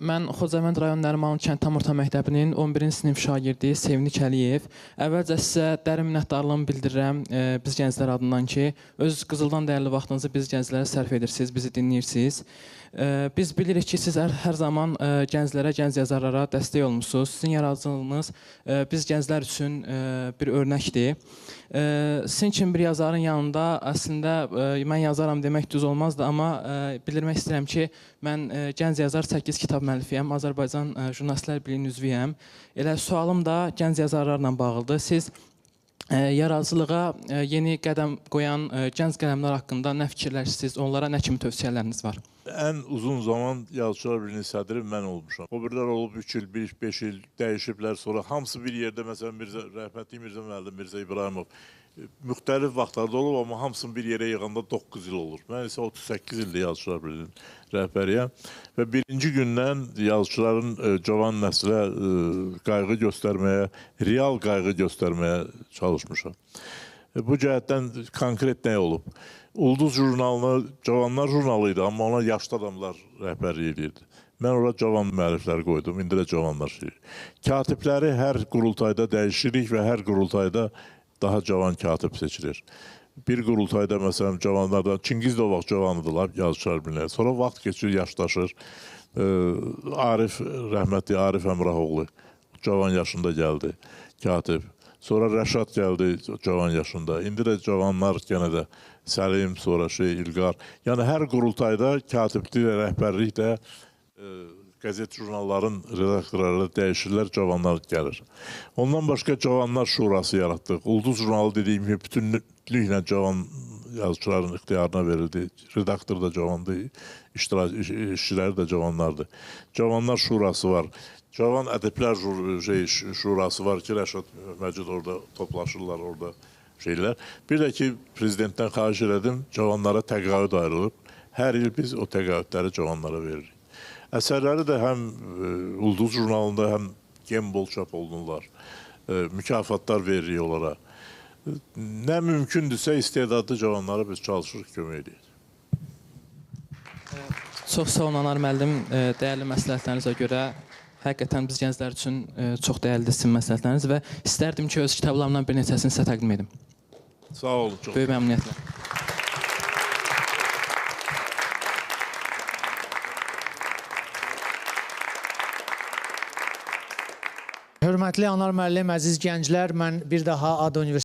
Mən Xocavənd rayon Nərimanov kənd tam orta məktəbinin 11-ci sinif şagirdi Sevnik Əliyev. Əvvəlcə sizə dərin minnətdarlığımı bildirirəm biz gənclər adından ki, öz qızıldan dəyərli vaxtınızı biz gənclərə sərf edirsiniz, bizi dinləyirsiniz. Biz bilirik ki, siz hər zaman gənclərə, gənc yazarlara dəstək olmuşsunuz. Sizin yaradıcılığınız biz gənclər üçün bir örnəkdir. Sizin kimi bir yazarın yanında əslində mən yazaram demək düz olmazdı, amma bildirmək istəyirəm ki, mən gənc yazar 8 kitab müəllifiyəm, Azərbaycan Jurnalistlər Birliyinin üzvüyəm. Elə sualım da gənc yazarlarla bağlıdır. Siz yaradıcılığa yeni qədəm qoyan gənc qələmlər haqqında nə fikirləşirsiniz, onlara nə kimi tövsiyələriniz var? Ən uzun zaman Yazıçılar Birliyinin sədri mən olmuşam. O birlər olub 3 il, 5 il dəyişiblər, sonra hamısı bir yerdə, məsələn, rəhmətli Mirzə müəllim, Mirzə İbrahimov, müxtəlif vaxtlarda olub, amma hamısını bir yerə yığanda 9 il olur. Mən isə 38 ildir Yazıçılar Birliyinin rəhbəriyəm və birinci gündən yazıçıların cavan nəslə qayğı göstərməyə, real qayğı göstərməyə çalışmışam. Bu cəhətdən konkret nə olub? Ulduz jurnalını cavanlar jurnalı idi, amma ona yaşlı adamlar rəhbərlik edirdi. Mən ora cavan müəlliflər qoydum, indi də cavanlar şeyir. Katibləri hər qurultayda dəyişirik və hər qurultayda daha cavan katib seçilir. Bir qurultayda məsələn cavanlardan, Çingiz də o vaxt cavanıdırlar, Yazıçılar Birliyi. Sonra vaxt keçir, yaşlaşır. Arif, rəhmətli Arif Əmrahoğlu cavan yaşında gəldi, katib. Sonra Rəşad gəldi cavan yaşında. İndi də cavanlar yenə də Səlim, sonra İlqar. Yəni hər qurultayda katiblik və rəhbərlik də qəzet jurnalların redaktorları dəyişirlər, cavanlar gəlir. Ondan başqa Cavanlar Şurası yaratdıq. Ulduz jurnalı dediyim kimi bütünlüklə cavan yazıçıların ixtiyarına verildi. Redaktor da cavandı, işçiləri də cavanlardı. Cavanlar Şurası var. Cavan Ədəblər Şurası var ki, Rəşad Məcid orada toplaşırlar, orada şeylər. Bir də ki, prezidentdən xahiş elədim, cavanlara təqaüd ayrılıb. Hər il biz o təqaüdləri cavanlara veririk. Əsərləri də həm Ulduz jurnalında, həm Gembol çap olunurlar. Mükafatlar veririk onlara. Nə mümkündürsə istedadlı cavanlara biz çalışırıq, kömək edirik. Çox sağ olun, Anar müəllim, dəyərli məsləhətlərinizə görə. Həqiqətən biz gənclər üçün çox dəyərlidir sizin məsləhətləriniz və istərdim ki, öz kitablarımdan bir neçəsini sizə təqdim edim. Sağ olun. Böyük məmnuniyyətlə. Hörmətli Anar müəllim, əziz gənclər, mən bir daha ADA Universiteti